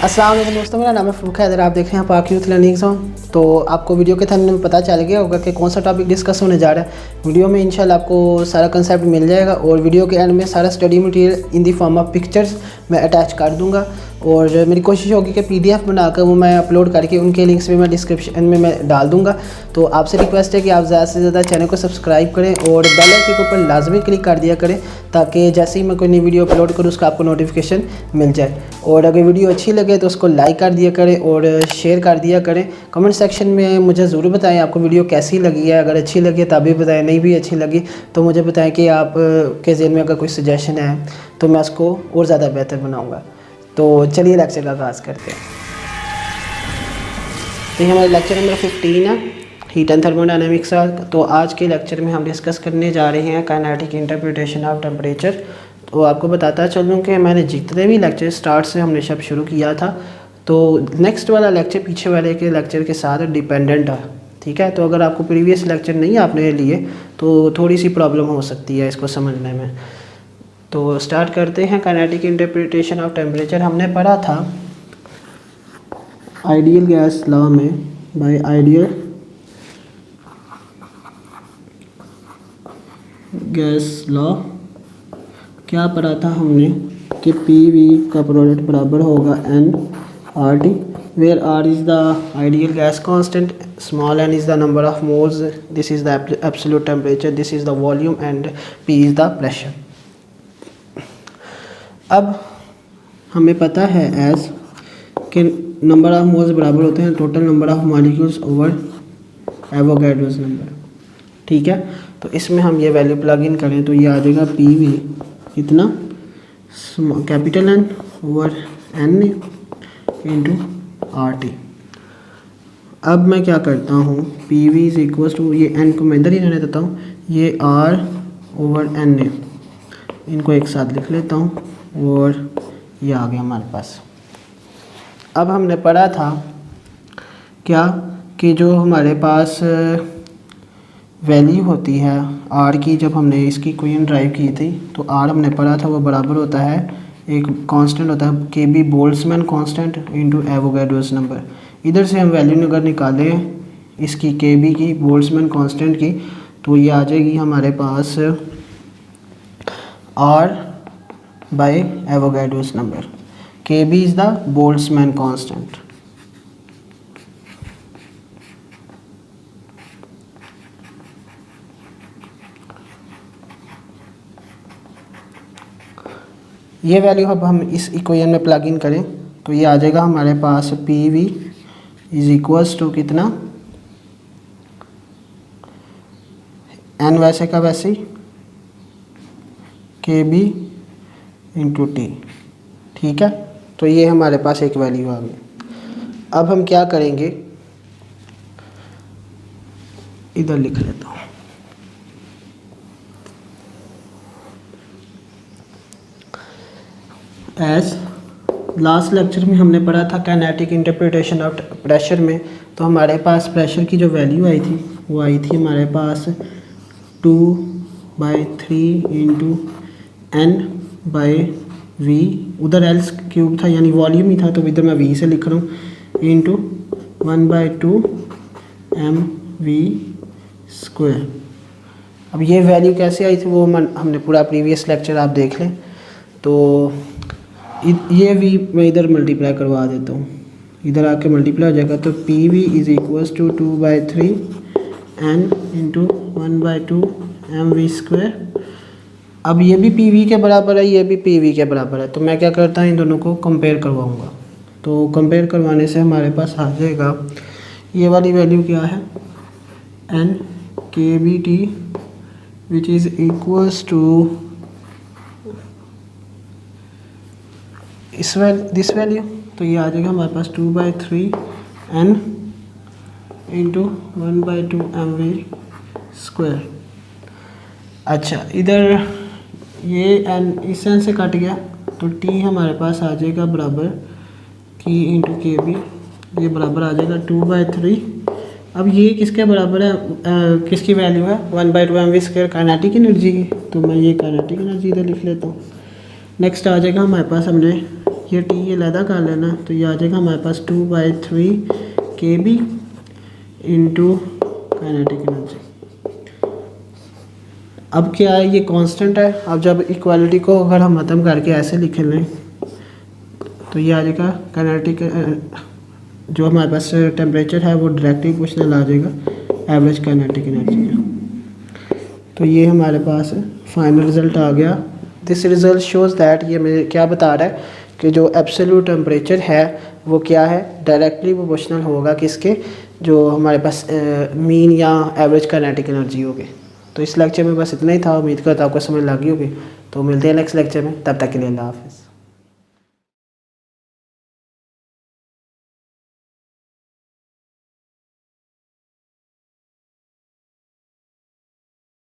अस्सलाम वालेकुम दोस्तों, मेरा नाम है फ़रूक हैदर। आप देख रहे हैं पाक यूथ लर्निंग जोन। तो आपको वीडियो के थंबनेल में पता चल गया होगा कि कौन सा टॉपिक डिस्कस होने जा रहा है। वीडियो में इंशाल्लाह आपको सारा कंसेप्ट मिल जाएगा और वीडियो के एंड में सारा study material in the form of pictures मैं अटैच कर दूंगा और मेरी कोशिश होगी कि PDF बनाकर वो मैं अपलोड करके उनके लिंक्स भी मैं डिस्क्रिप्शन में मैं डाल दूंगा। तो आपसे रिक्वेस्ट है कि आप ज़्यादा से ज़्यादा चैनल को सब्सक्राइब करें और बेल आइकन के ऊपर लाजमी क्लिक कर दिया करें ताकि जैसे ही मैं कोई नई वीडियो अपलोड करूँ उसका आपको नोटिफिकेशन मिल जाए। और अगर वीडियो अच्छी लगे तो उसको लाइक कर दिया करें और शेयर कर दिया करें। कमेंट सेक्शन में मुझे ज़रूर बताएं आपको वीडियो कैसी लगी है। अगर अच्छी लगी तब भी बताएं, नहीं भी अच्छी लगी तो मुझे बताएं कि आप के ज़हन में अगर कोई सजेशन है तो मैं उसको और ज़्यादा बेहतर बनाऊँगा। तो चलिए लेक्चर का आगाज़ करते हैं। तो ये हमारा लेक्चर नंबर 15 है, हीट एंड थर्मोडायनेमिक्स का। तो आज के लेक्चर में हम डिस्कस करने जा रहे हैं काइनेटिक इंटरप्रिटेशन ऑफ टेम्परेचर। तो आपको बताता चलूँ कि मैंने जितने भी लेक्चर स्टार्ट से हमने सब शुरू किया था तो नेक्स्ट वाला लेक्चर पीछे वाले के लेक्चर के साथ डिपेंडेंट है, ठीक है। तो अगर आपको प्रीवियस लेक्चर नहीं आपने लिए तो थोड़ी सी प्रॉब्लम हो सकती है इसको समझने में। तो स्टार्ट करते हैं। काइनेटिक इंटरप्रिटेशन ऑफ टेम्परेचर हमने पढ़ा था आइडियल गैस लॉ में, बाय आइडियल गैस लॉ क्या पढ़ा था हमने कि PV का प्रोडक्ट बराबर होगा nRT, where R is the ideal gas constant, small n is the number of moles, this is the absolute temperature, this is the volume and P is the pressure. अब हमें पता है as कि number of moles बराबर होते हैं total number of molecules over Avogadro's number, ठीक है। तो इसमें हम ये वैल्यू प्लग इन करें तो ये आ जाएगा PV कितना, capital N over N into RT। अब मैं क्या करता हूँ, PV इज इक्वल टू, ये N को मैं इधर ही रहने देता हूँ, ये R ओवर N, इनको एक साथ लिख लेता हूँ और ये आ गया हमारे पास। अब हमने पढ़ा था क्या कि जो हमारे पास वैल्यू होती है R की, जब हमने इसकी इक्वेशन ड्राइव की थी तो R हमने पढ़ा था वो बराबर होता है, एक कांस्टेंट होता है KB Boltzmann constant into Avogadro's number. इधर से हम वैल्यू अगर निकालें इसकी KB की, बोल्ट्जमैन कांस्टेंट की, तो ये आ जाएगी हमारे पास R by Avogadro's number. KB is the Boltzmann constant. ये वैल्यू अब हम इस इक्वेशन में प्लग इन करें तो ये आ जाएगा हमारे पास PV इज इक्वल्स टू कितना, N वैसे का वैसे ही, KB इंटू T, ठीक है। तो ये हमारे पास एक वैल्यू आ गई। अब हम क्या करेंगे, इधर लिख लेता हूँ, एज लास्ट लेक्चर में हमने पढ़ा था काइनेटिक इंटरप्रिटेशन ऑफ प्रेशर में। तो हमारे पास प्रेशर की जो वैल्यू आई थी वो आई थी हमारे पास 2/3 इंटू N/V, उधर L क्यूब था यानी वॉल्यूम ही था तो इधर मैं V से लिख रहा हूँ, इंटू 1/2 mv स्क्वायर। अब ये वैल्यू कैसे आई थी वो हमने पूरा प्रीवियस लेक्चर आप देख लें। तो ये V मैं इधर मल्टीप्लाई करवा देता हूँ, इधर आके मल्टीप्लाई हो जाएगा। तो PV is equals to 2/3 N into 1/2 mv square. अब ये भी PV के बराबर है, ये भी PV के बराबर है, तो मैं क्या करता हूँ इन दोनों को कंपेयर करवाऊँगा। तो कंपेयर करवाने से हमारे पास आ जाएगा ये वाली वैल्यू क्या है, N KBT which is equals to this value. तो ये आ जाएगा हमारे पास 2/3 N इंटू 1/2 mv स्क्वायर। अच्छा, इधर ये N इस N से कट गया तो T हमारे पास आ जाएगा बराबर की इंटू KB, ये बराबर आ जाएगा 2/3। अब ये किसके बराबर है, किसकी वैल्यू है, 1/2 mv स्क्वायर काइनेटिक एनर्जी की। तो मैं ये काइनेटिक एनर्जी इधर लिख लेता हूँ। नेक्स्ट आ जाएगा हमारे पास, हमने ये टी ये अलहदा कर लेना, तो ये आ जाएगा हमारे पास 2/3 KB इंटू काइनेटिक एनर्जी। अब क्या है, ये कांस्टेंट है। अब जब इक्वालिटी को अगर हम ख़त्म करके ऐसे लिख लें तो ये आ जाएगा काइनेटिक, जो हमारे पास टेम्परेचर है वो डायरेक्टली प्रोपोर्शनल आ जाएगा एवरेज काइनेटिक एनर्जी का। तो ये हमारे पास फाइनल रिज़ल्ट आ गया। दिस रिज़ल्ट शोज़ दैट, ये मेरे क्या बता रहा है कि जो एब्सोल्यूट टेम्परेचर है वो क्या है, डायरेक्टली प्रोपोर्शनल होगा किसके, जो हमारे पास मीन या एवरेज काइनेटिक एनर्जी होगी। तो इस लेक्चर में बस इतना ही था। उम्मीद करता हूँ आपको समझ लगी होगी। तो मिलते हैं नेक्स्ट लेक्चर में, तब तक के लिए अल्लाह हाफ़िज़।